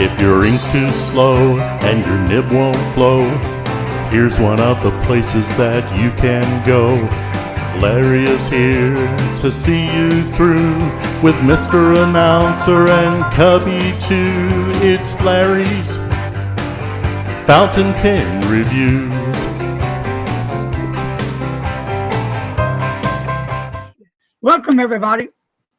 If your ink's too slow and your nib won't flow, here's one of the places that you can go. Larry is here to see you through with Mr. Announcer and Cubby too. It's Larry's Fountain Pen Reviews. Welcome everybody.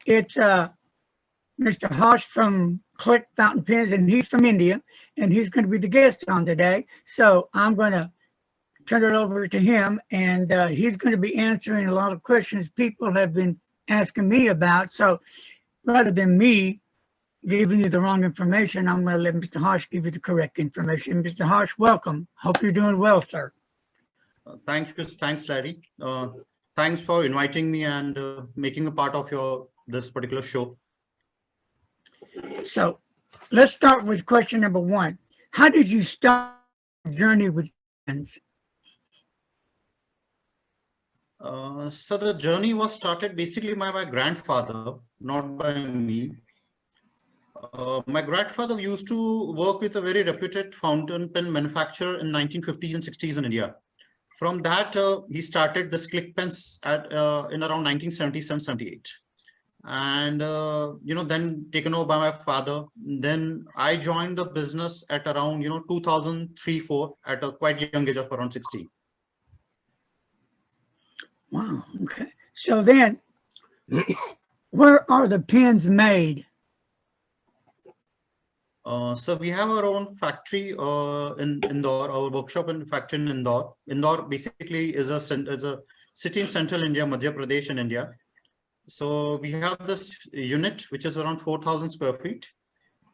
It's Mr. Hosh from Click Fountain Pens, and he's from India, and he's going to be the guest on today. So I'm going to turn it over to him, and he's going to be answering a lot of questions people have been asking me about. So rather than me giving you the wrong information, I'm going to let Mr. Hosh give you the correct information. Mr. Hosh, welcome. Hope you're doing well, sir. Thanks, Larry. Thanks for inviting me and making a part of this particular show. So let's start with question number one. How did you start your journey with pens? So the journey was started basically by my grandfather, not by me. My grandfather used to work with a very reputed fountain pen manufacturer in 1950s and 60s in India. From that, he started this Click pens in around 1977-78. And, then taken over by my father. Then I joined the business at around, 2003-04 at a quite young age of around 16. Wow. Okay. So then, where are the pens made? So we have our own factory in Indore, our workshop and factory in Indore. Indore basically is a city in central India, Madhya Pradesh in India. So we have this unit, which is around 4,000 square feet,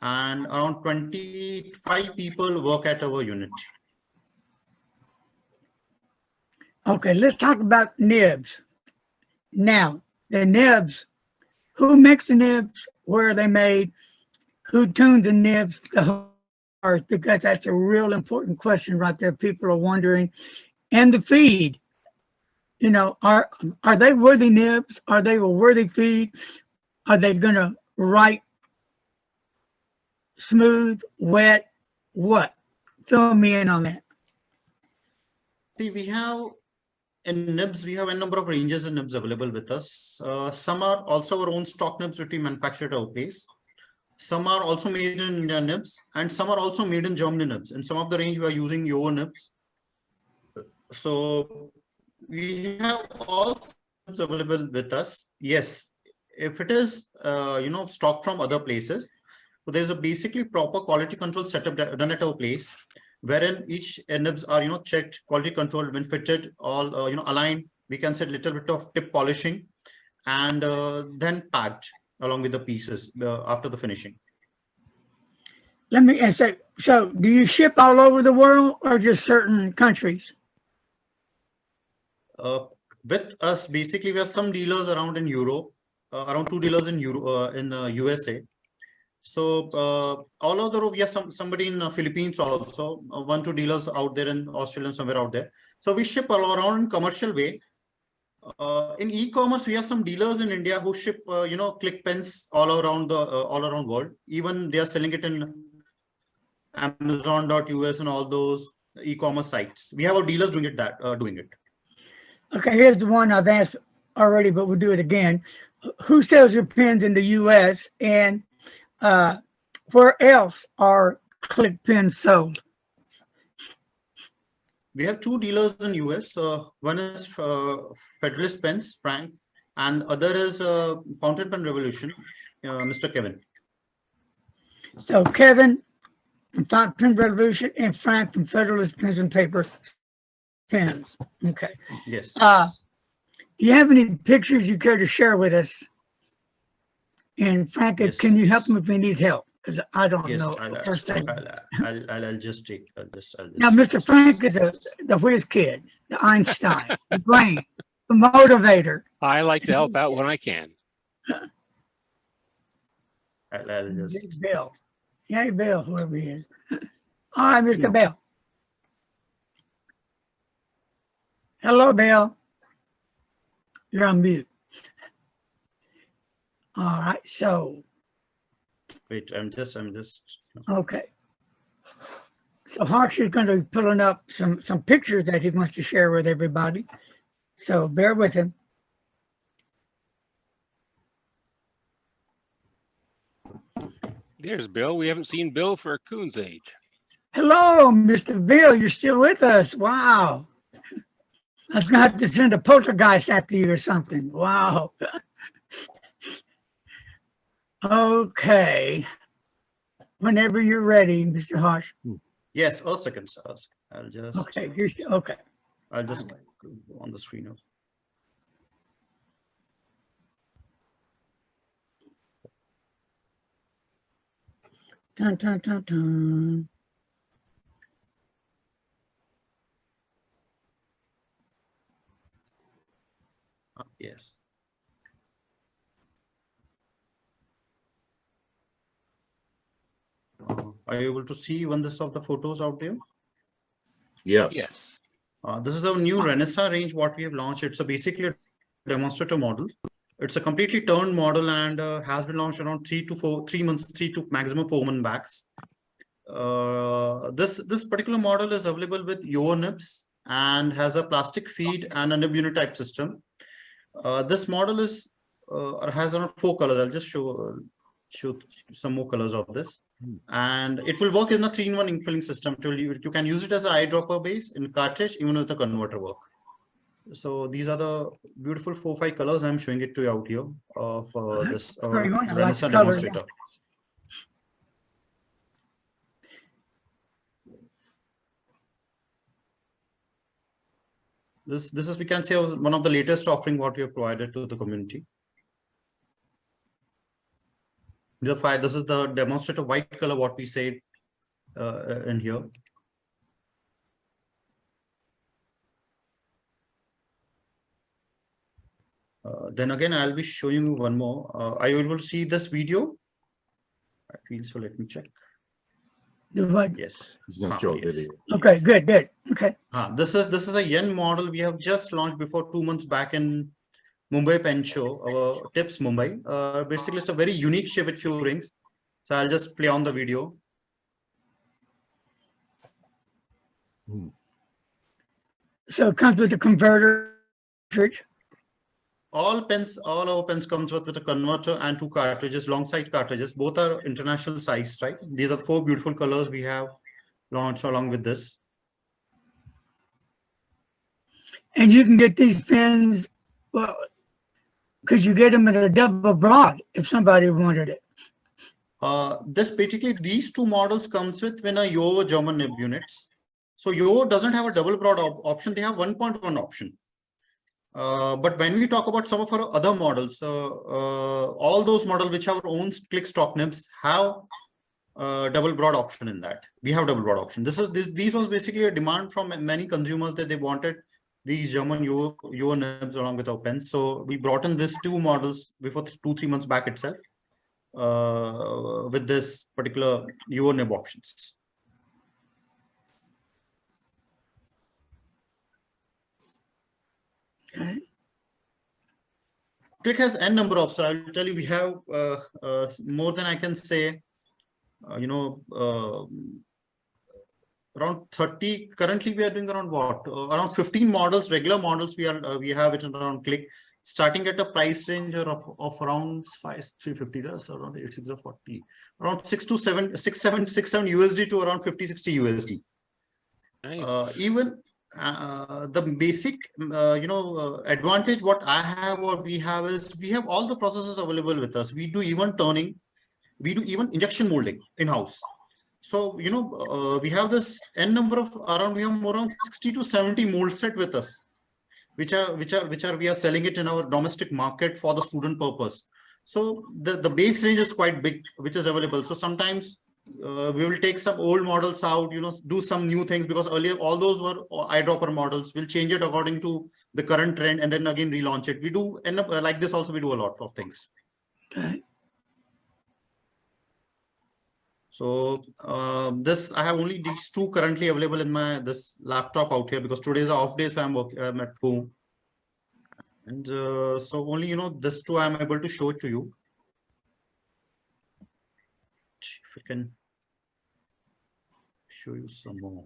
and around 25 people work at our unit. Okay, let's talk about nibs. Now, the nibs, who makes the nibs? Where are they made? Who tunes the nibs? Because that's a real important question right there. People are wondering. And the feed. Are they worthy nibs? Are they a worthy feed? Are they going to write smooth, wet, what? Fill me in on that. See, in nibs, we have a number of ranges of nibs available with us. Some are also our own stock nibs which we manufacture at our place. Some are also made in India nibs, and some are also made in Germany nibs. In some of the range, we are using your nibs. So we have all nibs available with us. Yes, if it is, stock from other places, so there's a basically proper quality control setup done at our place, wherein each nibs are, checked, quality controlled, when fitted, all, aligned. We can say a little bit of tip polishing, and then packed along with the pieces after the finishing. Let me ask you, so do you ship all over the world or just certain countries? With us, basically, we have some dealers around in Europe, around 2 dealers in the USA. So all over, we have somebody in the Philippines also, 1-2 dealers out there in Australia, somewhere out there. So we ship all around in commercial way. In e-commerce, we have some dealers in India who ship, Click pens all around world. Even they are selling it in Amazon.us and all those e-commerce sites. We have our dealers doing it. Okay, here's the one I've asked already, but we'll do it again. Who sells your pens in the U.S. and where else are Click pens sold? We have 2 dealers in US. One is Federalist Pens, Frank, and other is Fountain Pen Revolution, Mr. Kevin. So Kevin from Fountain Pen Revolution and Frank from Federalist Pens and Paper Pens. Okay. Yes. Do you have any pictures you care to share with us? And Frank, yes. Can you him if he needs help? Because I don't know. I'll just take. Now, Mr. Frank is the whiz kid, the Einstein, the brain, the motivator. I like to help out when I can. I'll just. Big Bill. Hey, Bill, whoever he is. All right, Mr. Bill. Hello, Bill. You're on mute. All right, so Wait, I'm just. Okay. So Harsh is going to be pulling up some pictures that he wants to share with everybody. So bear with him. There's Bill. We haven't seen Bill for a coon's age. Hello, Mr. Bill. You're still with us. Wow. I was going to have to send a poltergeist after you or something. Wow. Okay. Whenever you're ready, Mr. Harsh. Yes, a second, sir. I'll just. Okay. Okay. I'll just go on the screen now. Dun, dun, dun, dun. Yes. Are you able to see one of the photos out there? Yes. Yes. This is the new Renaissance range what we have launched. It's basically a demonstrator model. It's a completely turned model and has been launched around 3 to maximum 4 months back. This particular model is available with your nibs and has a plastic feed and a nib unit type system. This model is has around 4 colors. I'll just show some more colors of this. And it will work in a 3-in-1 ink filling system. You can use it as an eyedropper base in cartridge, even with the converter work. So these are the beautiful 4-5 colors I'm showing it to you out here of this Renaissance demonstrator. This is, we can say, one of the latest offering what we have provided to the community. This is the demonstrator white color what we said in here. Then again, I'll be showing you one more. Are you able to see this video? I feel so. Let me check. Yes. He's going to show a video. Okay, good. Okay. This is a yen model we have just launched before 2 months back in Mumbai Pen Show, our Tips Mumbai. Basically, it's a very unique shape with 2 rings. So I'll just play on the video. So it comes with a converter cartridge. All our pens comes with a converter and 2 cartridges, long side cartridges. Both are international size, right? These are 4 beautiful colors we have launched along with this. And you can get these pens, well, because you get them in a double broad if somebody wanted it. These 2 models comes with when a Yo German nib units. So Yo doesn't have a double broad option. They have 1.1 option. But when we talk about some of our other models, all those models which have our own click stock nibs have double broad option in that. We have double broad option. These was basically a demand from many consumers that they wanted these German Yo nibs along with our pens. So we brought in these 2 models before 2-3 months back itself with this particular Yo nib options. Okay. Click has n number of, sir. I will tell you, we have more than I can say, around 30. Currently, we are doing around what? Around 15 models, regular models. We have it around Click, starting at a price range of around 350, around 86 or 40, around 6 to 7 USD to around 50-60 USD. Nice. Even the basic advantage what I have or we have is we have all the processes available with us. We do even turning, we do even injection molding in-house. So we have this n number of we have more than 60 to 70 mold set with us, which we are selling it in our domestic market for the student purpose. So the base range is quite big, which is available. So sometimes we will take some old models out, do some new things, because earlier all those were eyedropper models. We'll change it according to the current trend and then again relaunch it. We do end up like this also. We do a lot of things. Okay. So this, I have only these 2 currently available in this laptop out here, because today is an off day, so I'm at home. And so only this 2 I'm able to show it to you. we can show you some more.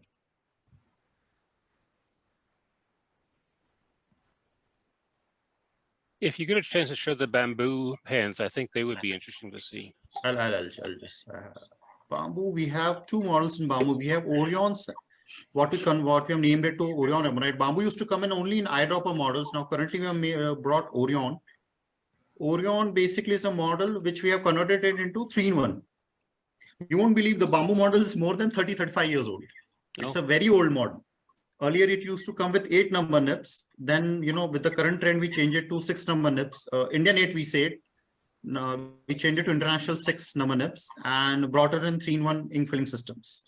If you get a chance to show the bamboo pens, I think they would be interesting to see. I'll just bamboo. We have two models in bamboo. We have Orions, what we have named it to Orion Ebonite. Bamboo used to come in only in eyedropper models. Now currently we have brought Orion. Orion basically is a model which we have converted it into 3-in-1. You won't believe the bamboo model is more than 30-35 years old. It's a very old model. Earlier, it used to come with 8-number nibs. Then, with the current trend, we changed it to 6-number nibs. Indian 8, we said. Now, we changed it to international 6-number nibs and brought it in 3-in-1 ink filling systems.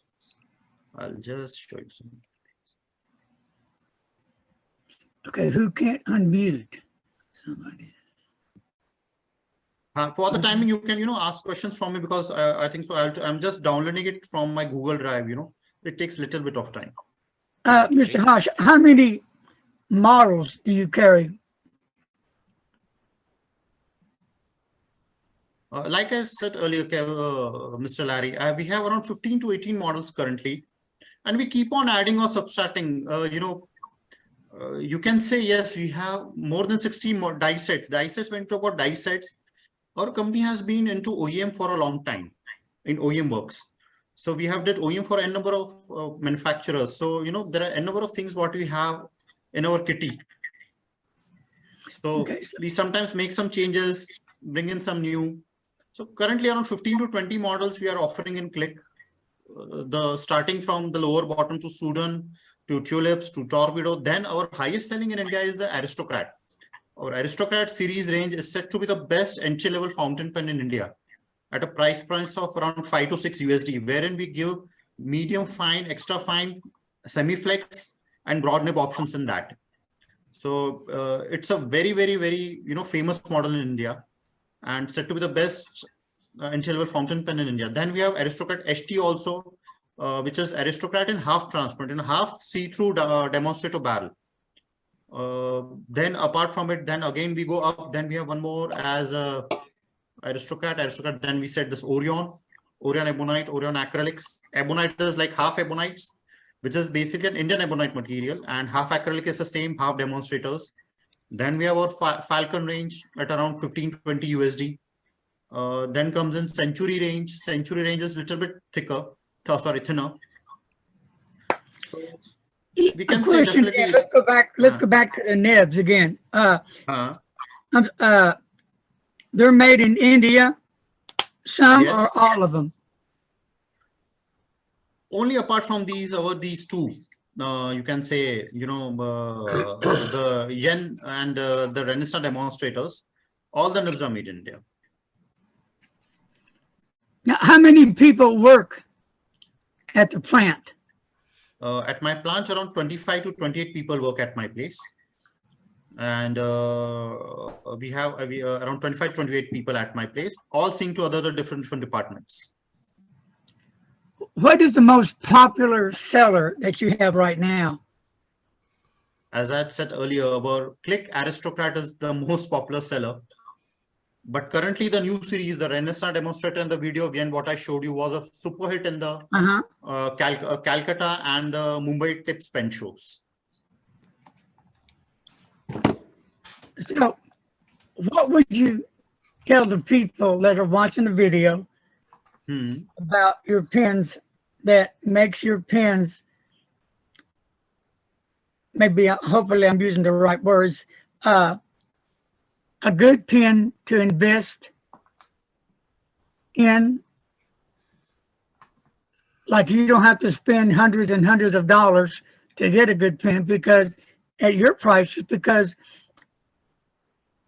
I'll just show you some. Okay, who can't unmute somebody? For the timing, you can, ask questions from me because I think so. I'm just downloading it from my Google Drive. It takes a little bit of time. Mr. Hosh, how many models do you carry? Like I said earlier, Mr. Larry, we have around 15 to 18 models currently, and we keep on adding or subtracting. You can say, yes, we have more than 16 more die sets. Die sets, when you talk about die sets, our company has been into OEM for a long time in OEM works. So we have did OEM for n number of manufacturers. So, there are n number of things what we have in our kitty. So we sometimes make some changes, bring in some new. So currently around 15 to 20 models we are offering in Click. Starting from the lower bottom to Student, to Tulips, to Torpedo. Then our highest selling in India is the Aristocrat. Our Aristocrat series range is said to be the best entry-level fountain pen in India at a price of around 5 to 6 USD, wherein we give medium fine, extra fine, semi-flex, and broad nib options in that. So it's a very, very, very famous model in India, and said to be the best entry-level fountain pen in India. Then we have Aristocrat HT also, which is Aristocrat in half transparent, in half see-through demonstrator barrel. Then apart from it, then again we go up. Then we have one more as Aristocrat. Then we said this Orion Ebonite, Orion Acrylics. Ebonite is like half Ebonites, which is basically an Indian Ebonite material, and half Acrylic is the same, half demonstrators. Then we have our Falcon range at around 15-20 USD. Then comes in Century range. Century range is a little bit thinner. So we can say definitely. Let's go back. Let's go back to the nibs again. They're made in India. Some or all of them? Only apart from these two. You can say, the Yen and the Renaissance demonstrators, all the nibs are made in India. Now, how many people work at the plant? At my plant, around 25 to 28 people work at my place. And we have around 25 to 28 people at my place, all seeing to other different departments. What is the most popular seller that you have right now? As I had said earlier, our Click Aristocrat is the most popular seller. But currently the new series, the Renaissance demonstrator and the video, again, what I showed you was a super hit in the Calcutta and the Mumbai Tips pen shows. So what would you tell the people that are watching the video about your pens that makes your pens, maybe, hopefully I'm using the right words, a good pen to invest in? Like, you don't have to spend hundreds and hundreds of dollars to get a good pen, because at your prices, because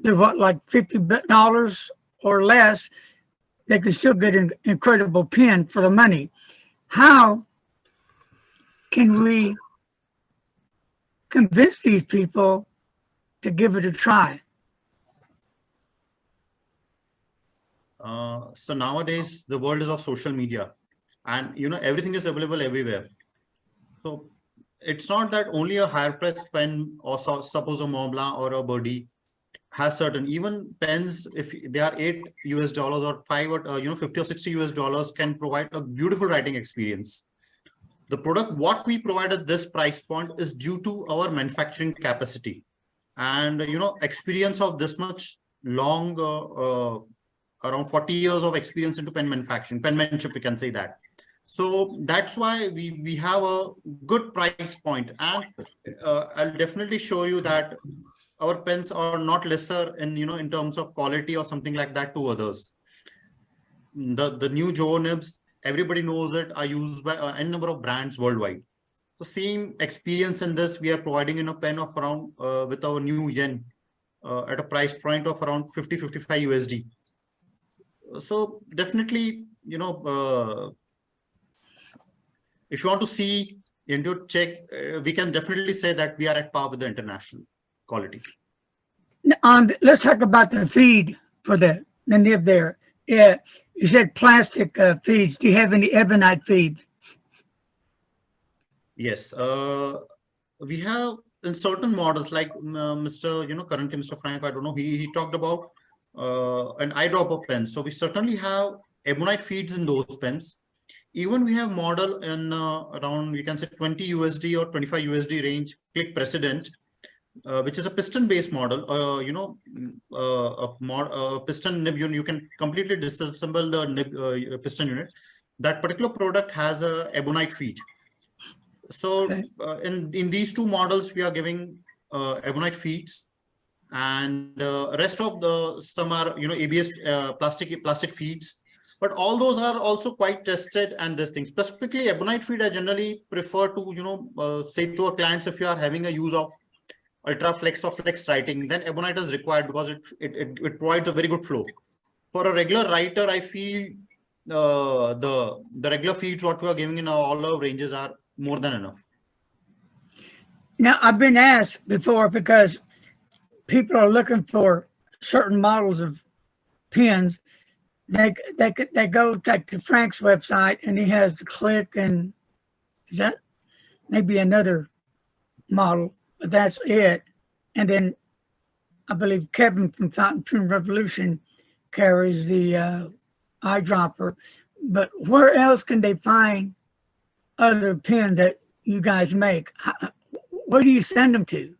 they're what, like $50 or less, they can still get an incredible pen for the money. How can we convince these people to give it a try? So nowadays the world is of social media, and everything is available everywhere. So it's not that only a higher price pen, or suppose a Mont Blanc or a Birdie, has certain, even pens, if they are $8 or 5 or 50 or $60 can provide a beautiful writing experience. The product what we provide at this price point is due to our manufacturing capacity and experience of this much long, around 40 years of experience into pen manufacturing, penmanship, we can say that. So that's why we have a good price point, and I'll definitely show you that our pens are not lesser in terms of quality or something like that to others. The new Joe nibs, everybody knows it, are used by n number of brands worldwide. So same experience in this we are providing in a pen of around with our new yen at a price point of around 50-55 USD. So definitely, if you want to see into check, we can definitely say that we are at par with the international quality. Let's talk about the feed for the nib there. Yeah, you said plastic feeds. Do you have any ebonite feeds? Yes, we have in certain models like currently Mr. Frank, I don't know, he talked about an eyedropper pen. So we certainly have Ebonite feeds in those pens. Even we have model in around, we can say 20 USD or 25 USD range, Click Precedent, which is a piston-based model. A piston nib unit, you can completely disassemble the nib, piston unit. That particular product has a Ebonite feed. So in these two models, we are giving Ebonite feeds, and rest of the some are ABS plastic feeds. But all those are also quite tested, and this thing specifically Ebonite feed I generally prefer to say to our clients, if you are having a use of ultra flex or flex writing, then Ebonite is required because it provides a very good flow. For a regular writer, I feel the regular feeds what we are giving in all our ranges are more than enough. Now, I've been asked before, because people are looking for certain models of pens. They go to Frank's website, and he has the Click, and is that maybe another model, but that's it. And then I believe Kevin from Fountain Pen Revolution carries the eyedropper. But where else can they find other pen that you guys make? Where do you send them to?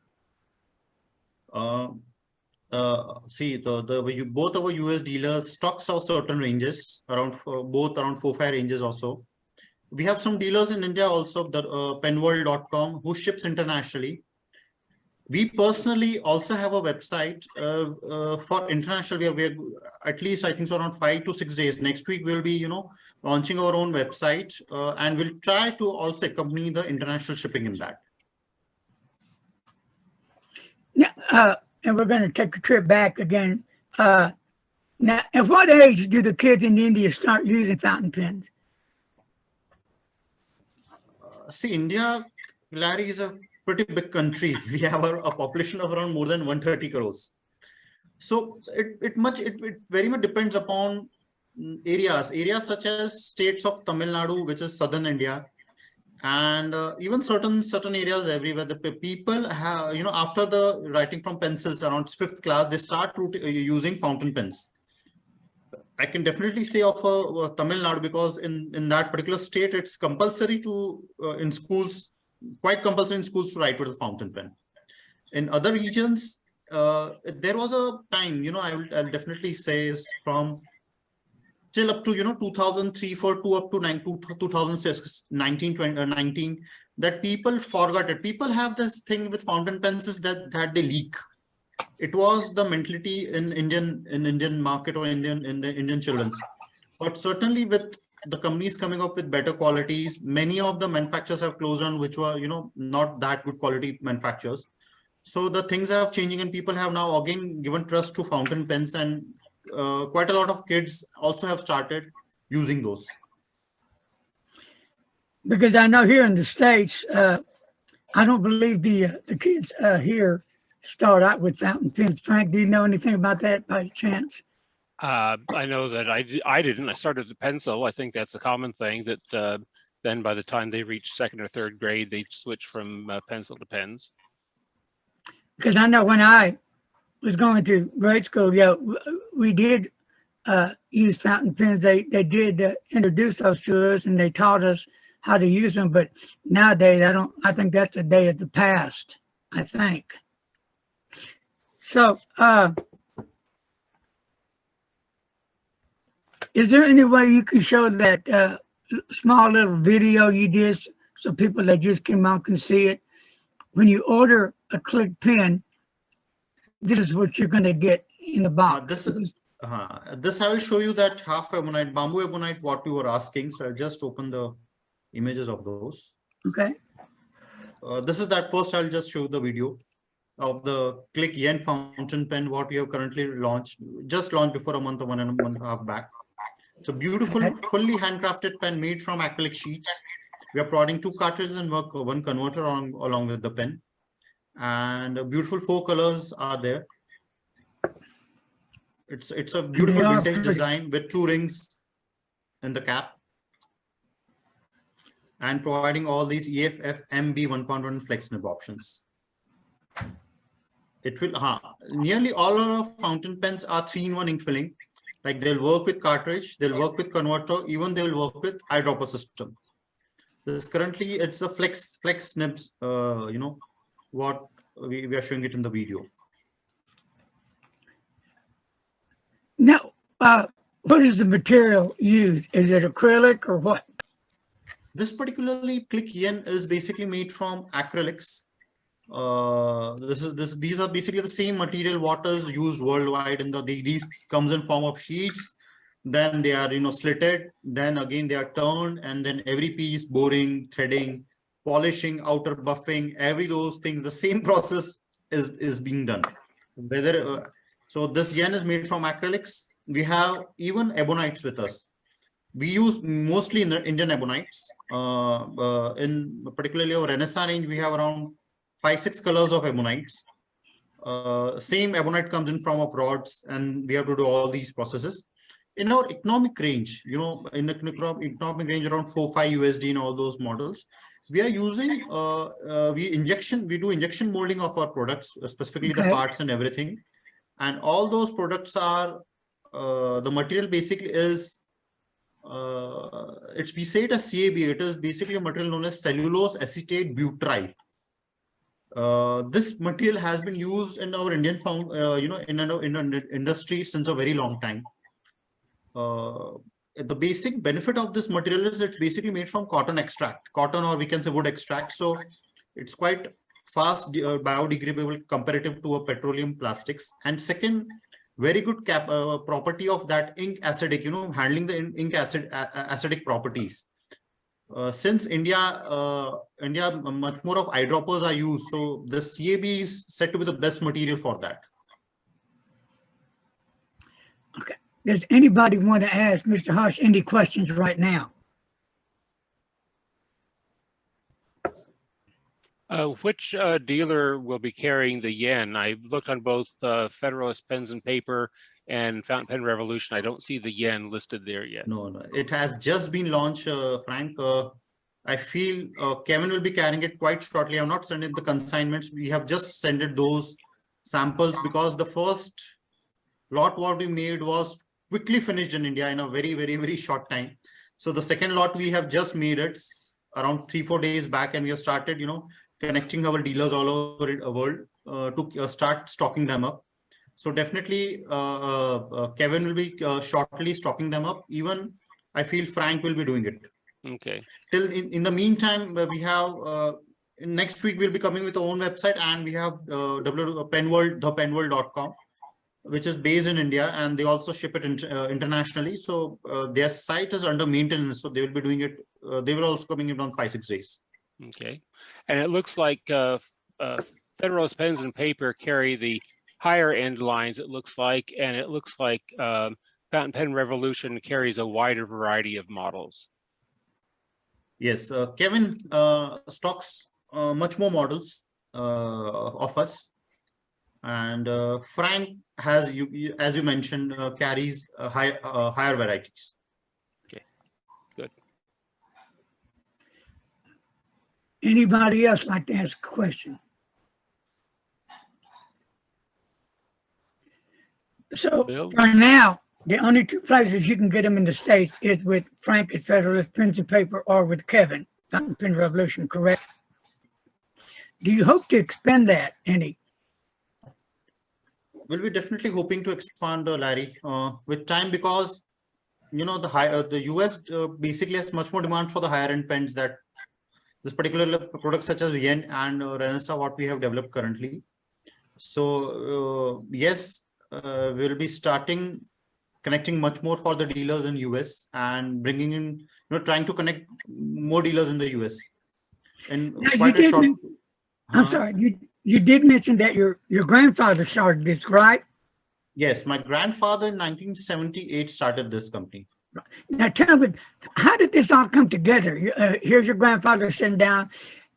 See, both our US dealers stocks of certain ranges around both around 4-5 ranges also. We have some dealers in India also, the penworld.com, who ships internationally. We personally also have a website for international. We are at least, I think so, around 5 to 6 days. Next week we'll be launching our own website, and we'll try to also accompany the international shipping in that. Yeah, and we're going to take a trip back again. Now, at what age do the kids in India start using fountain pens? See, India, Larry, is a pretty big country. We have a population of around more than 130 crores. So it very much depends upon areas such as states of Tamil Nadu, which is southern India, and even certain areas everywhere. The people have, after the writing from pencils around 5th class, they start using fountain pens. I can definitely say of Tamil Nadu, because in that particular state, it's compulsory to in schools, quite compulsory in schools to write with a fountain pen. In other regions, there was a time, I'll definitely say is from till up to 2003, 4 to up to 2006, 19, that people forgot it. People have this thing with fountain pens is that they leak. It was the mentality in Indian market or in the Indian children's. But certainly with the companies coming up with better qualities, many of the manufacturers have closed down, which were not that good quality manufacturers. So the things are changing, and people have now again given trust to fountain pens, and quite a lot of kids also have started using those. Because I know here in the States, I don't believe the kids here start out with fountain pens. Frank, do you know anything about that by chance? I know that I didn't. I started with pencil. I think that's a common thing, that then by the time they reach 2nd or 3rd grade, they switch from pencil to pens. Because I know when I was going to grade school, yeah, we did use fountain pens. They did introduce those to us, and they taught us how to use them. But nowadays, I think that's a day of the past, I think. So, is there any way you can show that small little video you did so people that just came on can see it? When you order a Click pen, this is what you're going to get in the box. This I will show you that half ebonite, bamboo ebonite, what you were asking. So I'll just open the images of those. Okay. This is that. First, I'll just show the video of the Click Yen fountain pen, what we have currently launched, just launched before a month or 1.5 back. It's a beautiful, fully handcrafted pen made from acrylic sheets. We are providing 2 cartridges and one converter along with the pen. And beautiful 4 colors are there. It's a beautiful vintage design with 2 rings in the cap. And providing all these EFF MB 1.1 flex nib options. It will, nearly all our fountain pens are 3-in-1 ink filling. Like they'll work with cartridge, they'll work with converter, even they'll work with eyedropper system. This currently it's a flex nibs, you know, what we are showing it in the video. Now, what is the material used? Is it acrylic or what? This particularly Click Yen is basically made from acrylics. These are basically the same material what is used worldwide, and these comes in form of sheets. Then they are, you know, slitted. Then again they are turned, and then every piece boring, threading, polishing, outer buffing, those things. The same process is being done. Whether so, this yen is made from acrylics. We have even ebonites with us. We use mostly in the Indian ebonites. In particularly our Renaissance range, we have around 5-6 colors of ebonites. Same ebonite comes in form of rods, and we have to do all these processes. In our economic range, you know, in the economic range around 4-5 USD in all those models, we are using we do injection molding of our products, specifically the parts and everything. And all those products are the material basically is we say it as CAB. It is basically a material known as cellulose acetate butyl. This material has been used in our Indian in industry since a very long time. The basic benefit of this material is it's basically made from cotton extract, or we can say wood extract. So it's quite fast biodegradable comparative to a petroleum plastics. And second, very good property of that ink acidic, you know, handling the ink acidic properties. Since India much more of eyedroppers are used, so the CAB is said to be the best material for that. Okay. Does anybody want to ask Mr. Hosh any questions right now? Which dealer will be carrying the yen? I looked on both Federalist Pens and Paper and Fountain Pen Revolution. I don't see the yen listed there yet. No, it has just been launched, Frank. I feel Kevin will be carrying it quite shortly. I'm not sending the consignments. We have just sent those samples because the first lot what we made was quickly finished in India in a very, very, very short time. So the second lot we have just made it around 3-4 days back, and we have started, you know, connecting our dealers all over the world to start stocking them up. So definitely Kevin will be shortly stocking them up. Even I feel Frank will be doing it. Okay. Till in the meantime, we have next week we'll be coming with our own website, and we have thepenworld.com, which is based in India, and they also ship it internationally. So their site is under maintenance, so they will be doing it. They will also coming in on 5-6 days. Okay, and it looks like Federalist Pens and Paper carry the higher end lines. It looks like, and it looks like Fountain Pen Revolution carries a wider variety of models. Yes, Kevin stocks much more models of us. And Frank has, as you mentioned, carries higher varieties. Okay, good. Anybody else like to ask a question? So Bill? for now, the only two places you can get them in the States is with Frank at Federalist Pens and Paper or with Kevin, Fountain Pen Revolution, correct? Do you hope to expand that any? We'll be definitely hoping to expand, Larry, with time, because the US basically has much more demand for the higher end pens that this particular products such as Yen and Renaissance, what we have developed currently. So yes, we'll be connecting much more for the dealers in US and bringing in, trying to connect more dealers in the US. And Now, quite a short. I'm sorry, you did mention that your grandfather started this, right? Yes, my grandfather in 1978 started this company. Now tell me, how did this all come together? Here's your grandfather sitting down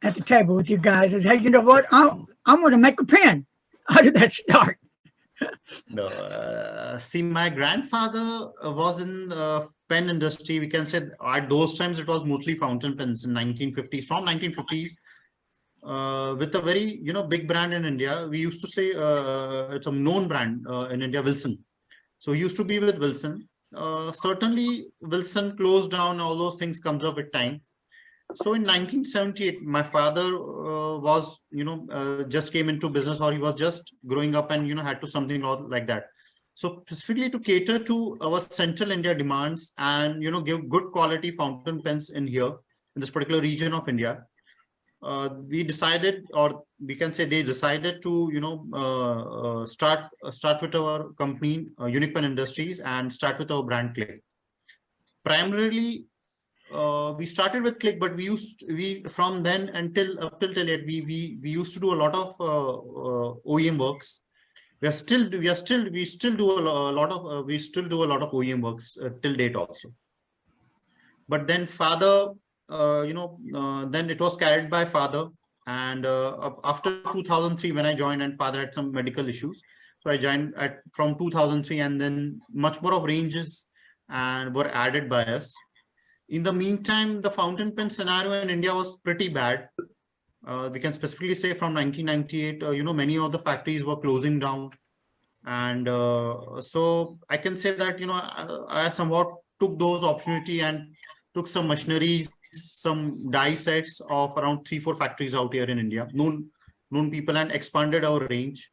at the table with you guys and say, hey, you know what? I want to make a pen. How did that start? No, see, my grandfather was in the pen industry. We can say at those times it was mostly fountain pens in 1950s, from 1950s, with a very big brand in India. We used to say it's a known brand in India, Wilson. So he used to be with Wilson. Certainly, Wilson closed down. All those things comes up with time. So in 1978, my father was, just came into business, or he was just growing up and, had to something like that. So specifically to cater to our central India demands and, give good quality fountain pens in here, in this particular region of India, we decided, or we can say they decided to, start with our company, Unique Pen Industries, and start with our brand Click. Primarily, we started with Click, but we from then until up till date, we used to do a lot of OEM works. We still do a lot of OEM works till date also. But then father, then it was carried by father, and after 2003 when I joined, and father had some medical issues, so I joined from 2003, and then much more of ranges and were added by us. In the meantime, the fountain pen scenario in India was pretty bad. We can specifically say from 1998, many of the factories were closing down. And so I can say that, I somewhat took those opportunity and took some machineries, some die sets of around 3-4 factories out here in India, known people, and expanded our range.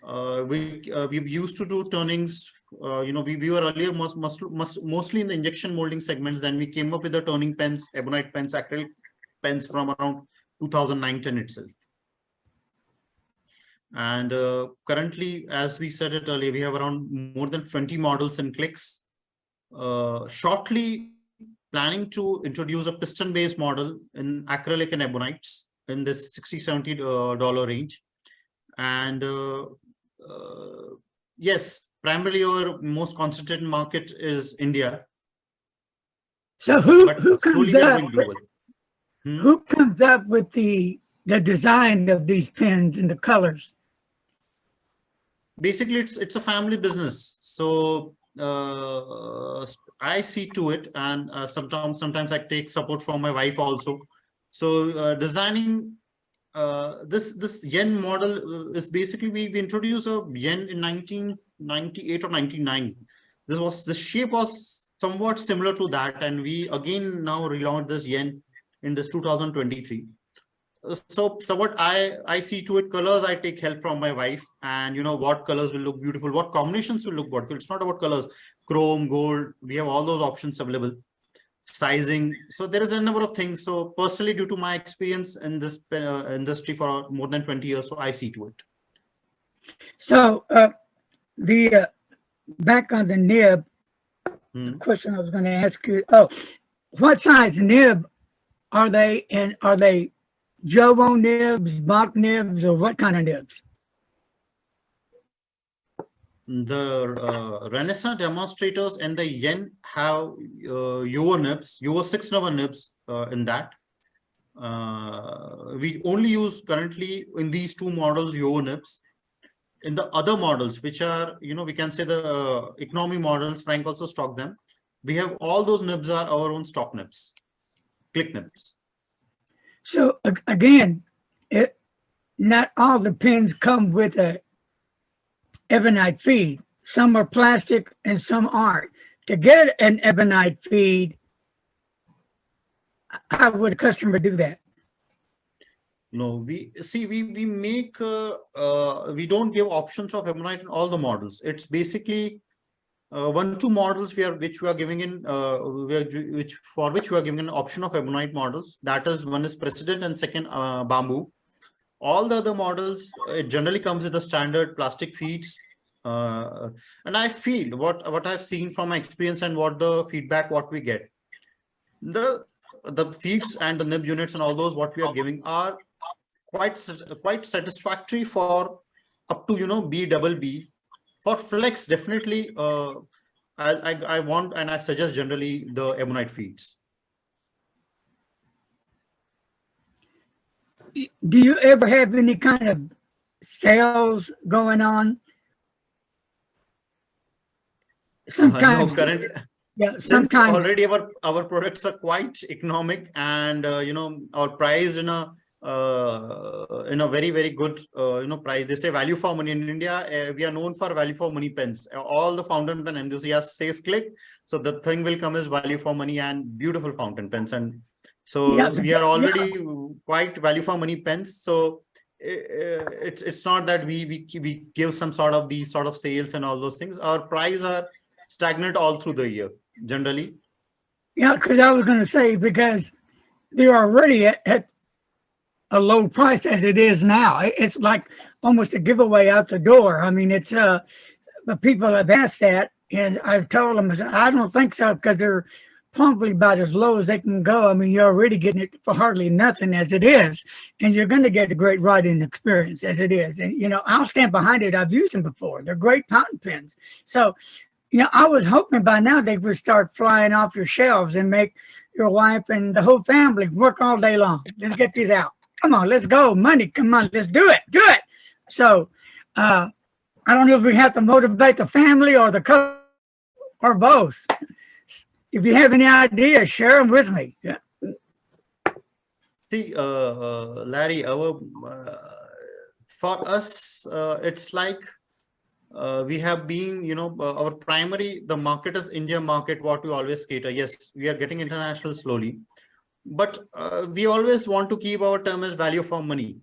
We used to do turnings. We were earlier mostly in the injection molding segments. Then we came up with the turning pens, Ebonite pens, Acrylic pens from around 2009-10 itself. And currently, as we said it earlier, we have around more than 20 models in Clicks. Shortly planning to introduce a piston-based model in Acrylic and Ebonites in this $60-70 range. And yes, primarily our most concentrated market is India. So who comes up with the design of these pens and the colors? Basically, it's a family business. So I see to it, and sometimes I take support from my wife also. So designing this yen model is basically, we introduced a yen in 1998 or 99. The shape was somewhat similar to that, and we again now relaunched this yen in this 2023. So what I see to it, colors, I take help from my wife, and what colors will look beautiful, what combinations will look beautiful. It's not about colors, chrome, gold, we have all those options available. Sizing, so there is a number of things. So personally, due to my experience in this industry for more than 20 years, so I see to it. So the back on the nib, the question I was going to ask you, what size nib are they, and are they Jowo nibs, Bach nibs, or what kind of nibs? The Renaissance demonstrators and the yen have Euro nibs, Euro 6 number nibs in that. We only use currently in these two models Euro nibs. In the other models, which are, we can say the economy models, Frank also stock them. We have all those nibs are our own stock nibs, Click nibs. So again, not all the pens come with a Ebonite feed. some are plastic and some aren't. To get an Ebonite feed, how would a customer do that? No, we make we don't give options of Ebonite in all the models. It's basically 1-2 models which we are giving in for which we are giving an option of Ebonite models. That is, one is President and second bamboo. All the other models, it generally comes with the standard plastic feeds. And I feel what I've seen from my experience and what the feedback what we get, the feeds and the nib units and all those what we are giving are quite satisfactory for up to B. For flex, definitely I want and I suggest generally the Ebonite feeds. Do you ever have any kind of sales going on? Sometimes, No, current, yeah, since sometimes already our products are quite economic, and our price in a very, very good price. They say value for money. In India, we are known for value for money pens. All the fountain pen enthusiasts says click, so the thing will come as value for money and beautiful fountain pens. And so yeah, we are already quite value for money pens. So it's not that we give some sort of these sort of sales and all those things. Our price are stagnant all through the year generally. yeah, because I was going to say, because they're already at a low price as it is now. It's like almost a giveaway out the door. I mean, it's but people have asked that, and I've told them, I don't think so, because they're probably about as low as they can go. I mean, you're already getting it for hardly nothing as it is, and you're going to get a great writing experience as it is. And I'll stand behind it. I've used them before. They're great fountain pens. So I was hoping by now they would start flying off your shelves and make your wife and the whole family work all day long. Let's get these out. Come on, let's go. Money, come on, let's do it. Do it. So I don't know if we have to motivate the family or the couple or both. If you have any ideas, share them with me. Yeah. See, Larry, for us, it's like we have been, our primary, the market is India market, what we always cater. Yes, we are getting international slowly, but we always want to keep our term as value for money.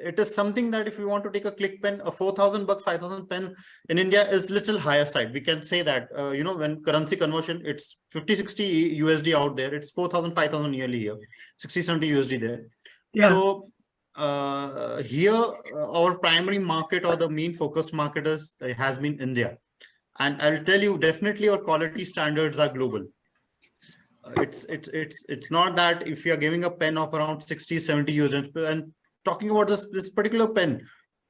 It is something that if we want to take a click pen, a 4,000 bucks, 5,000 pen in India is little higher side. We can say that, when currency conversion, it's 50, 60 USD out there. It's 4,000, 5,000 yearly here, 60, 70 USD there. Yeah. So here, our primary market or the main focus market has been India. And I'll tell you, definitely our quality standards are global. It's not that if you are giving a pen of around 60, 70 USD, and talking about this particular pen,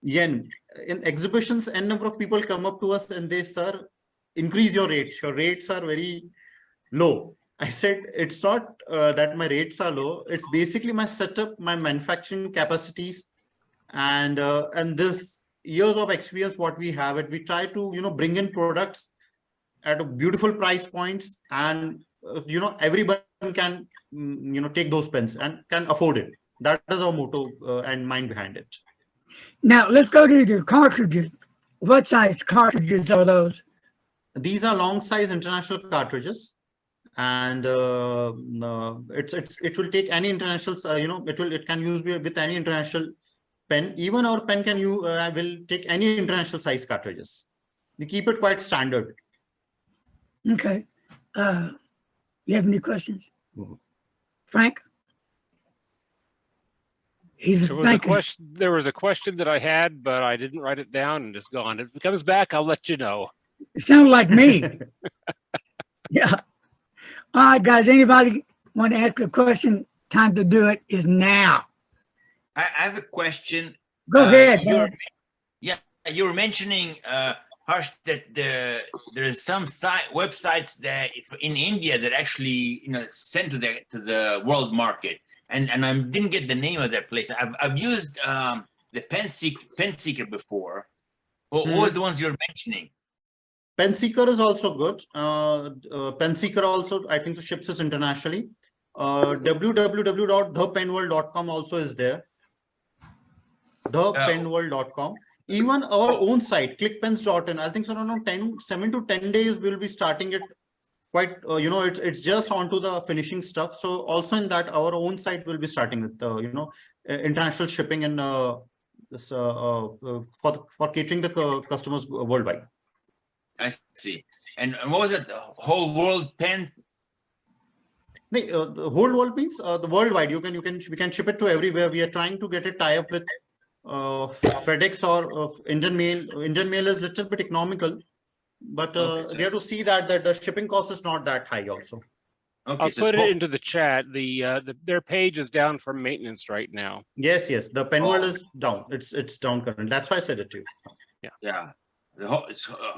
yen, in exhibitions, n number of people come up to us and they, sir, increase your rates. Your rates are very low. I said, it's not that my rates are low. It's basically my setup, my manufacturing capacities, and this years of experience what we have. It we try to bring in products at a beautiful price points, and everybody can take those pens and can afford it. That is our motto and mind behind it. Now let's go to the cartridges. What size cartridges are those? These are long size international cartridges, and it will take any international. It can use with any international pen. Even our pen can will take any international size cartridges. We keep it quite standard. Okay. You have any questions, Frank? There was a question that I had, but I didn't write it down and it's gone. If it comes back, I'll let you know. It sounds like me. Yeah. All right, guys. Anybody want to ask a question? Time to do it is now. I have a question. Go ahead. You were mentioning, Harsh, that there's some websites that in India that actually send to the world market. And I didn't get the name of that place. I've used the Pen Seeker before. What was the ones you were mentioning? Pen Seeker is also good. Pen Seeker also, I think, ships us internationally. www.thepenworld.com also is there. Thepenworld.com. Even our own site, clickpens.in, I think so around 7 to 10 days, we'll be starting it quite, it's just onto the finishing stuff. So also in that, our own site will be starting with, international shipping and this for catering the customers worldwide. I see. And what was it? The whole world pen? The whole world means the worldwide. We can ship it to everywhere. We are trying to get a tie-up with FedEx or Indian Mail. Indian Mail is little bit economical, but we have to see that the shipping cost is not that high also. Okay, I'll so put it into the chat. Their page is down for maintenance right now. Yes, the pen world is down. It's down currently. that's why I said it to you. Yeah.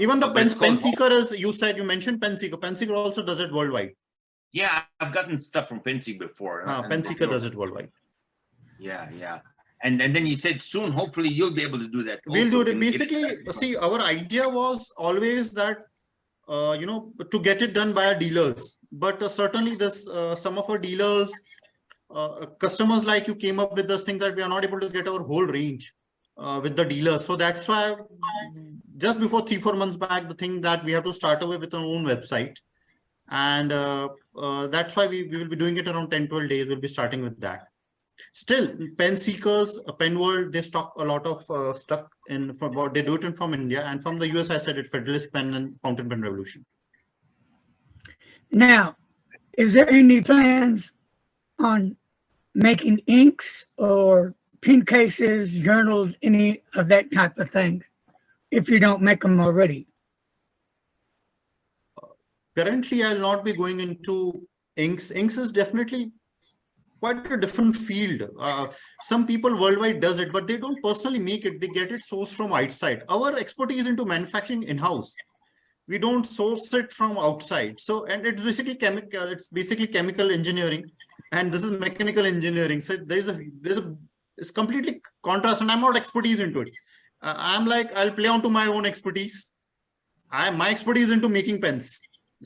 Even the but it's pen called- seeker, is you mentioned pen seeker. Pen seeker also does it worldwide. Yeah, I've gotten stuff from Pensy before. and Pen seeker does it worldwide. Yeah. And then you said soon, hopefully you'll be able to do that. We'll also. do it. Can Basically, see, our idea was always that, to get it done by dealers. But certainly this, some of our dealers, customers like you came up with this thing that we are not able to get our whole range with the dealers. So that's why just before 3-4 months back, the thing that we have to start away with our own website. And that's why we will be doing it around 10-12 days. We'll be starting with that. Still, pen seekers, Pen World, they stock a lot of stuff from what they do it from India, and from the US. I said it, Federalist Pen and Fountain Pen Revolution. Now, is there any plans on making inks or pen cases, journals, any of that type of thing, if you don't make them already? Currently, I'll not be going into inks. Inks is definitely quite a different field. Some people worldwide does it, but they don't personally make it. They get it sourced from outside. Our expertise into manufacturing in-house. We don't source it from outside. So, and it's basically chemical. It's basically chemical engineering, and this is mechanical engineering. So it's completely contrast, and I'm not expertise into it. I'm like, I'll play on to my own expertise. My expertise into making pens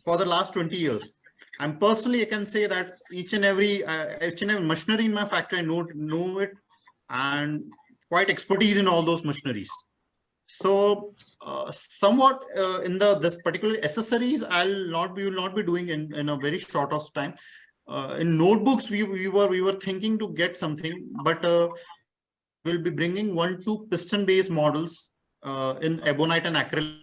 for the last 20 years. I'm personally, I can say that each and every machinery in my factory, I know it, and quite expertise in all those machineries. So somewhat in this particular accessories, we will not be doing in a very short of time. In notebooks, we were thinking to get something, but we'll be bringing 1-2 piston-based models in Ebonite and Acrylic.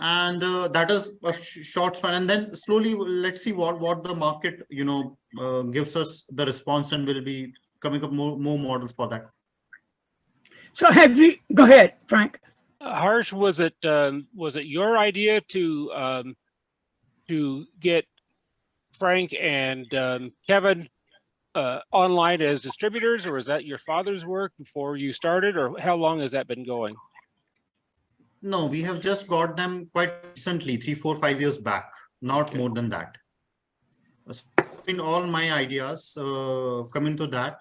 And that is a short span, and then slowly let's see what the market gives us the response, and we'll be coming up more models for that. So go ahead, Frank. Harsh, was it your idea to get Frank and Kevin online as distributors, or was that your father's work before you started, or how long has that been going? No, we have just got them quite recently, 3, 4, 5 years back, not more than that. In all my ideas coming to that,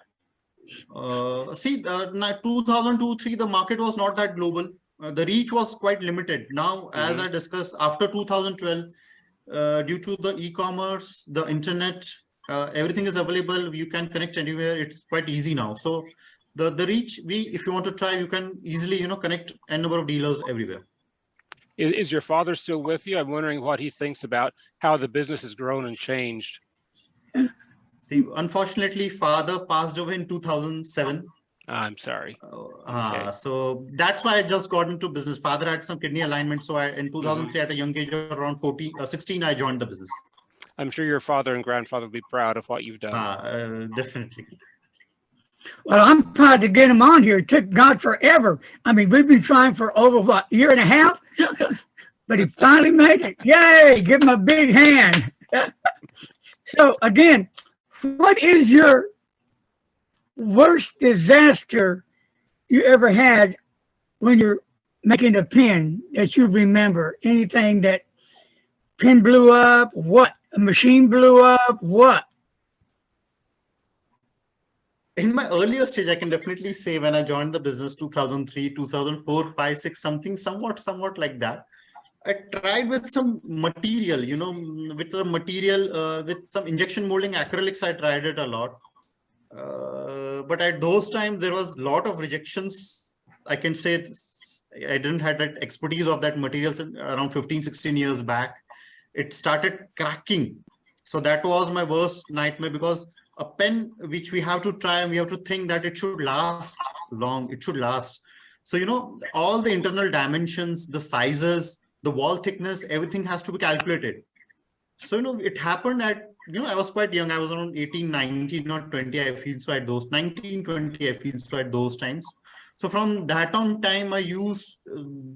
see, 2002-3, the market was not that global. The reach was quite limited. Now, as I discussed, after 2012, due to the e-commerce, the internet, everything is available. You can connect anywhere. It's quite easy now. So the reach, if you want to try, you can easily, connect a number of dealers everywhere. Is your father still with you? I'm wondering what he thinks about how the business has grown and changed. See, unfortunately, father passed away in 2007. I'm sorry. Okay. So that's why I just got into business. Father had some kidney alignment. So in 2003, at a young age of around 16, I joined the business. I'm sure your father and grandfather will be proud of what you've done. Definitely. Well, I'm proud to get him on here. It took God forever. I mean, we've been trying for over, what, a year and a half? But he finally made it. Yay! Give him a big hand. So, again, what is your worst disaster you ever had when you're making a pen that you remember? Anything that pen blew up? What? A machine blew up? What? In my earlier stage, I can definitely say when I joined the business 2003, 2004, 5, 6, something somewhat like that. I tried with some material, with some injection molding acrylics. I tried it a lot. But at those times, there was a lot of rejections. I can say I didn't have that expertise of that materials around 15, 16 years back. It started cracking. So that was my worst nightmare, because a pen which we have to try and we have to think that it should last long, it should last. So, you know, all the internal dimensions, the sizes, the wall thickness, everything has to be calculated. So, you know, it happened at, you know, I was quite young. I was around 18, 19 or 20, I feel so at those, 19, 20, I feel so at those times. So from that on time, I used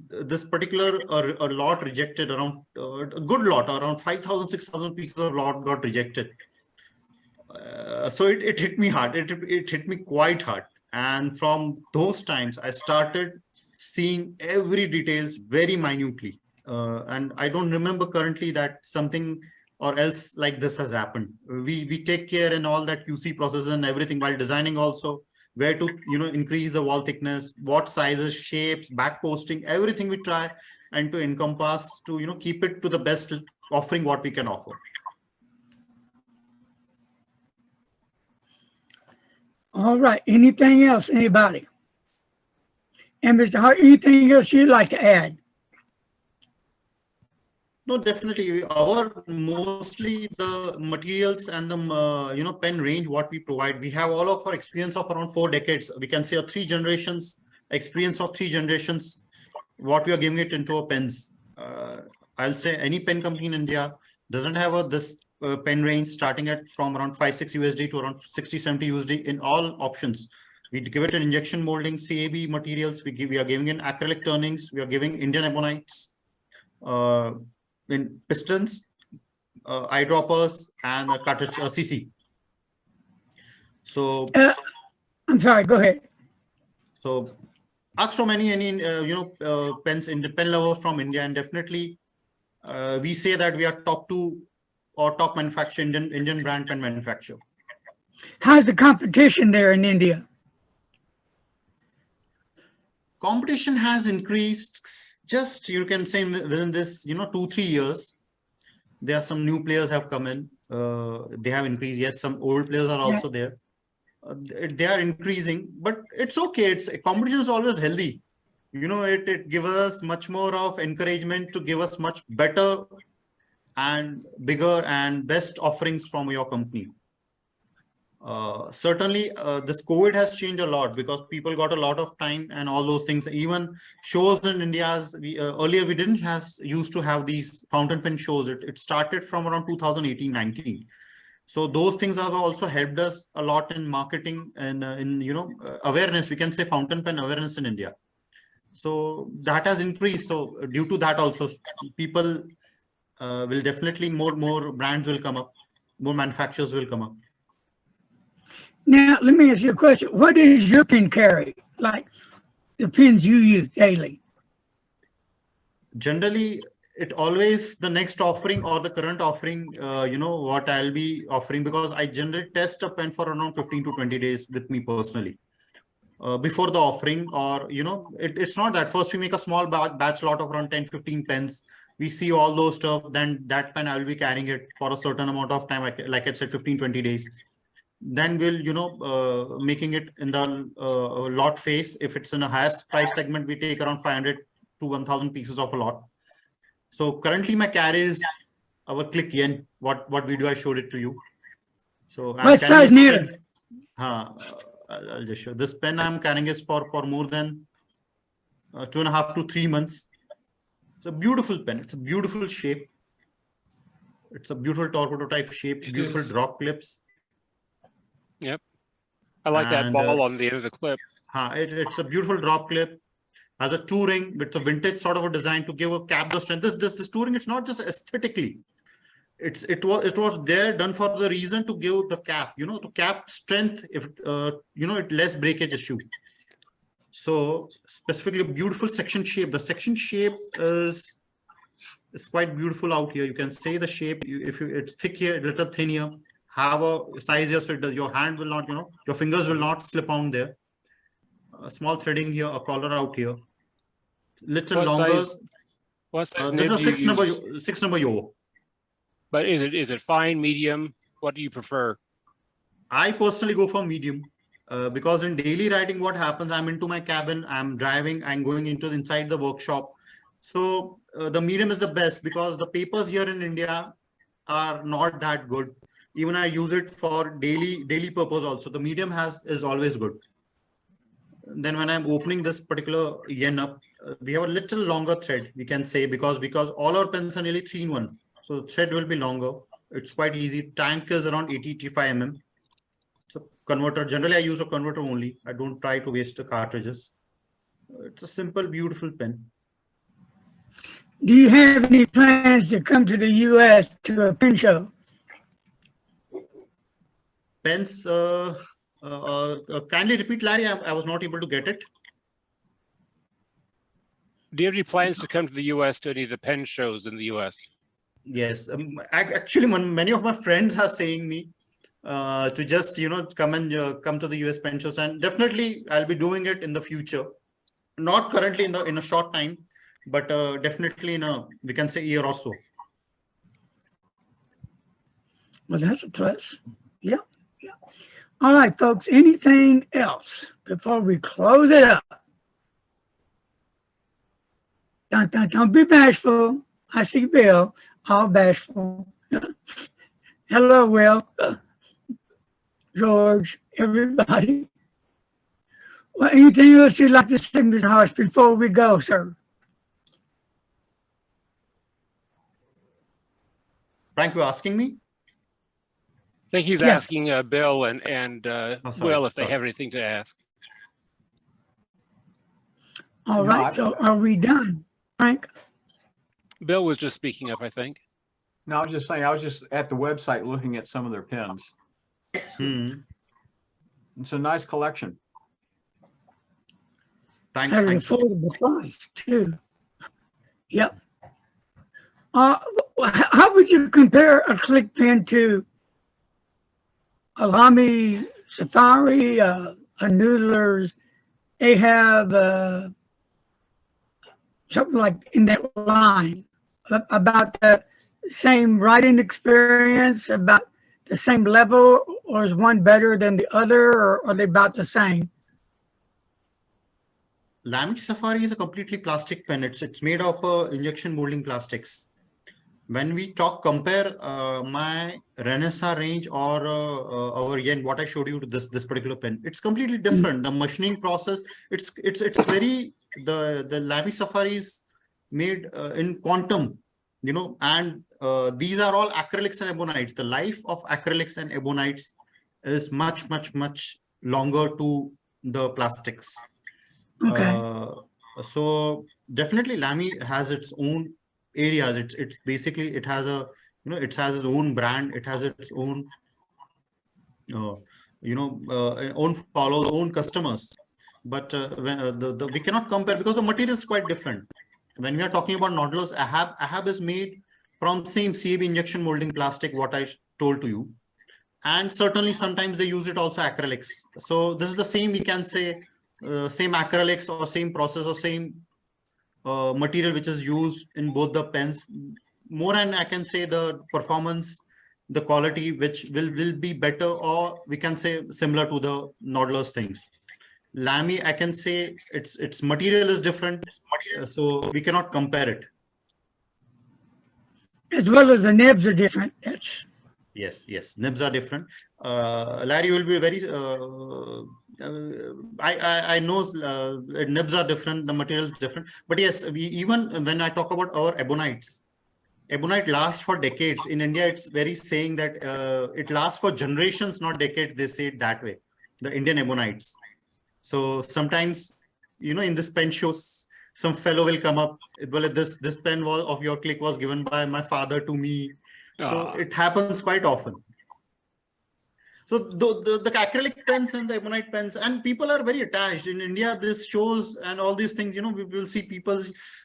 this particular a lot rejected, around a good lot, around 5,000, 6,000 pieces of lot got rejected. So it hit me hard. It hit me quite hard. And from those times, I started seeing every details very minutely. And I don't remember currently that something or else like this has happened. We take care in all that QC process and everything while designing also, where to, you know, increase the wall thickness, what sizes, shapes, back posting, everything we try and to encompass to, you know, keep it to the best offering what we can offer. All right. Anything else, anybody? And Mr. Hart, anything else you'd like to add? No, definitely. Our mostly the materials and the you know, pen range what we provide. We have all of our experience of around 4 decades. We can say a 3 generations experience of 3 generations. What we are giving it into our pens. I'll say any pen company in India doesn't have this pen range starting at from around 5-6 USD to around 60-70 USD in all options. We give it an injection molding, CAB materials. We are giving in acrylic turnings. We are giving Indian ebonites. In pistons, eyedroppers, and a cartridge CC. So I'm sorry, go ahead. So ask from any you know, pens in the pen lover from India, and definitely we say that we are top 2 or top manufacturer, Indian brand pen manufacturer. How's the competition there in India? Competition has increased. Just, you can say within this, you know, 2-3 years, there are some new players have come in. They have increased. Yes, some old players are also there. They are increasing, but it's okay. It's competition is always healthy. You know, it gives us much more of encouragement to give us much better and bigger and best offerings from your company. Certainly, this COVID has changed a lot because people got a lot of time and all those things. Even shows in India, earlier we didn't used to have these fountain pen shows. It started from around 2018-19. So those things have also helped us a lot in marketing and in, you know, awareness. We can say fountain pen awareness in India. So that has increased. So due to that also, people will definitely more brands will come up, more manufacturers will come up. Now, let me ask you a question. What is your pen carry? Like the pens you use daily? Generally, it always the next offering or the current offering, you know, what I'll be offering, because I generally test a pen for around 15 to 20 days with me personally before the offering, or, you know, it's not that first we make a small batch lot of around 10-15 pens. We see all those stuff, then that pen I will be carrying it for a certain amount of time, like I said, 15-20 days. Then we'll, you know, making it in the lot phase. If it's in a higher price segment, we take around 500 to 1,000 pieces of a lot. So currently my carry is our Click Yen. What video I showed it to you. So what size nib? I'll just show. This pen I'm carrying is for more than 2.5 to 3 months. It's a beautiful pen. It's a beautiful shape. It's a beautiful torpedo type shape. Beautiful drop clips. Yep. I like that ball on the end of the clip. It's a beautiful drop clip. Has a 2-ring. It's a vintage sort of a design to give a cap the strength. This 2-ring, it's not just aesthetically. It was there done for the reason to give the cap, you know, to cap strength if you know, it less breakage issue. So specifically a beautiful section shape. The section shape is quite beautiful out here. You can say the shape. It's thick here, a little thin here. Have a size here, so it does, your hand will not, you know, your fingers will not slip on there. A small threading here, a collar out here. Little What longer. size, what size This is a nib do you use? 6 number yo. But is it fine, medium? What do you prefer? I personally go for medium. Because in daily writing, what happens, I'm into my cabin, I'm driving, I'm going into inside the workshop. So the medium is the best because the papers here in India are not that good. Even I use it for daily purpose also. The medium is always good. Then when I'm opening this particular yen up, we have a little longer thread, we can say, because all our pens are nearly 3-in-1. So the thread will be longer. It's quite easy. Tank is around 80-85 mm. It's a converter. Generally, I use a converter only. I don't try to waste the cartridges. It's a simple, beautiful pen. Do you have any plans to come to the U.S. to a pen show? Pens, kindly repeat, Larry. I was not able to get it. Do you have any plans to come to the U.S. to any of the pen shows in the U.S.? Yes, actually, many of my friends are saying me to just come to the US pen shows, and definitely I'll be doing it in the future. Not currently in a short time, but definitely in a, we can say, year or so. Well, that's a plus. Yeah. All right, folks. Anything else before we close it up? Don't be bashful. I see Bill, all bashful. Hello, Will, George, everybody. Well, anything else you'd like to say, Mr. Harsh, before we go, sir? Frank, you asking me? I think he's Yeah. asking Bill and Will if they have anything to ask. All right, so are we done, Frank? Bill was just speaking up, I think. No, I was just saying, I was just at the website looking at some of their pens. It's a nice collection. At an Thanks. affordable price, too. Yep. How would you compare a Click pen to a Lamy Safari, a Noodler's Ahab, something like in that line, about the same writing experience, about the same level, or is one better than the other, or are they about the same? Lamy Safari is a completely plastic pen. It's made of injection molding plastics. When we compare my Renaissance range or our yen, what I showed you to this particular pen, it's completely different. The machining process, it's very, the Lamy Safari is made in quantum, and these are all acrylics and ebonites. The life of acrylics and ebonites is much longer to the plastics. Okay. So definitely Lamy has its own areas. It's basically, it has a, it has its own brand. It has its own, own followers, own customers. But we cannot compare because the material is quite different. When we are talking about Nautilus, Ahab is made from same CAB injection molding plastic, what I told to you. And certainly sometimes they use it also acrylics. So this is the same, we can say, same acrylics or same process or same material which is used in both the pens. More, and I can say the performance, the quality, which will be better, or we can say similar to the Nautilus things. Lamy, I can say its material is different, so we cannot compare it. As well as the nibs are different. That's Yes, nibs are different. Larry will be very. I know nibs are different, the material is different, but yes, even when I talk about our ebonites, ebonite lasts for decades. In India, it's very saying that it lasts for generations, not decades. They say it that way. The Indian ebonites. So sometimes, in this pen shows, some fellow will come up. Well, this pen of your click was given by my father to me. So it happens quite often. So the acrylic pens and the ebonite pens, and people are very attached. In India, this shows and all these things, we will see people,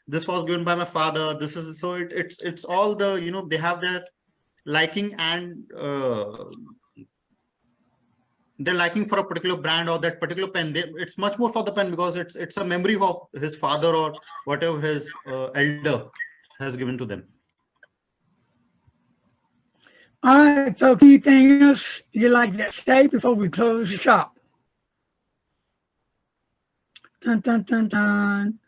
this was given by my father. This is, so it's all the, they have their liking, and they're liking for a particular brand or that particular pen. It's much more for the pen because it's a memory of his father or whatever his elder has given to them. all right, folks. Anything else you'd like to say before we close the shop? Dun, dun, dun, dun.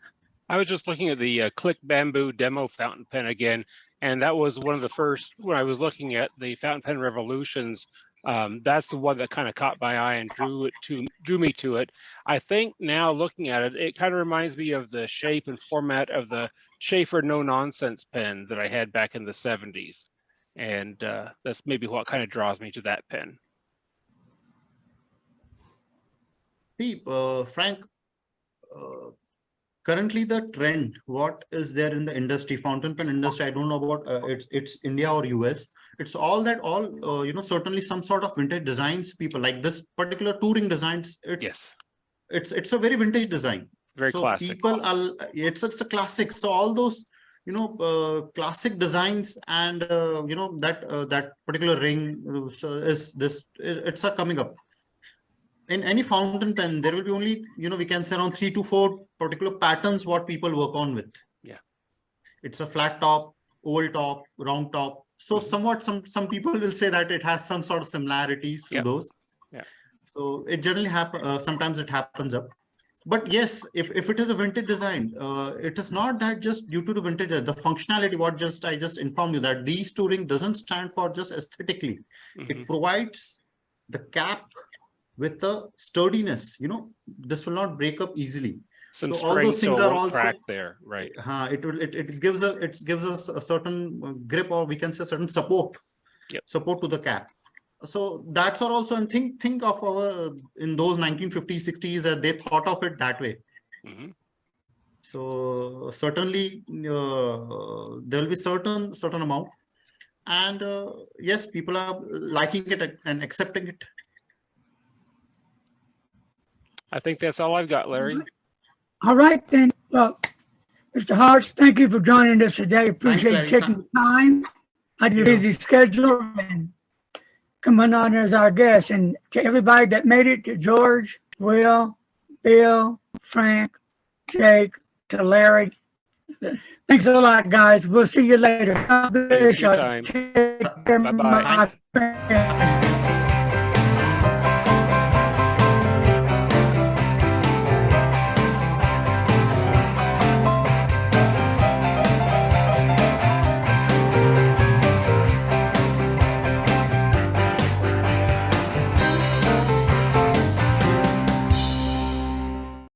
I was just looking at the Click Bamboo demo fountain pen again, and that was one of the first, when I was looking at the fountain pen revolutions, that's the one that kind of caught my eye and drew me to it. I think now looking at it, it kind of reminds me of the shape and format of the Schaefer No Nonsense pen that I had back in the 70s. And that's maybe what kind of draws me to that pen. See, Frank, currently the trend, what is there in the industry, fountain pen industry, I don't know about it's India or US. It's all certainly some sort of vintage designs, people like this particular touring designs. It's a very vintage design. Very classic. People are, it's a classic. So all those, classic designs and, that particular ring it's coming up. In any fountain pen, there will be only, we can say around 3 to 4 particular patterns what people work on with. Yeah. It's a flat top, oval top, round top. So somewhat some people will say that it has some sort of similarities to those. Yeah. So it generally happens, sometimes it happens up. But yes, if it is a vintage design, it is not that just due to the vintage, the functionality, I just informed you that these touring doesn't stand for just aesthetically. It provides the cap with the sturdiness, this will not break up easily. Some so all those things so are also crack there, right? It gives us a certain grip, or we can say certain support, support to the cap. So that's also, and think of our in those 1950s, 60s, they thought of it that way. So certainly there will be certain amount, and yes, people are liking it and accepting it. I think that's all I've got, Larry. All right, then. Well, Mr. Harsh, thank you for joining us today. Appreciate you taking the time out of your busy schedule and coming on as our guest. And to everybody that made it, to George, Will, Bill, Frank, Jake, to Larry. Thanks a lot, guys. We'll see you later. God bless you. Bye-bye.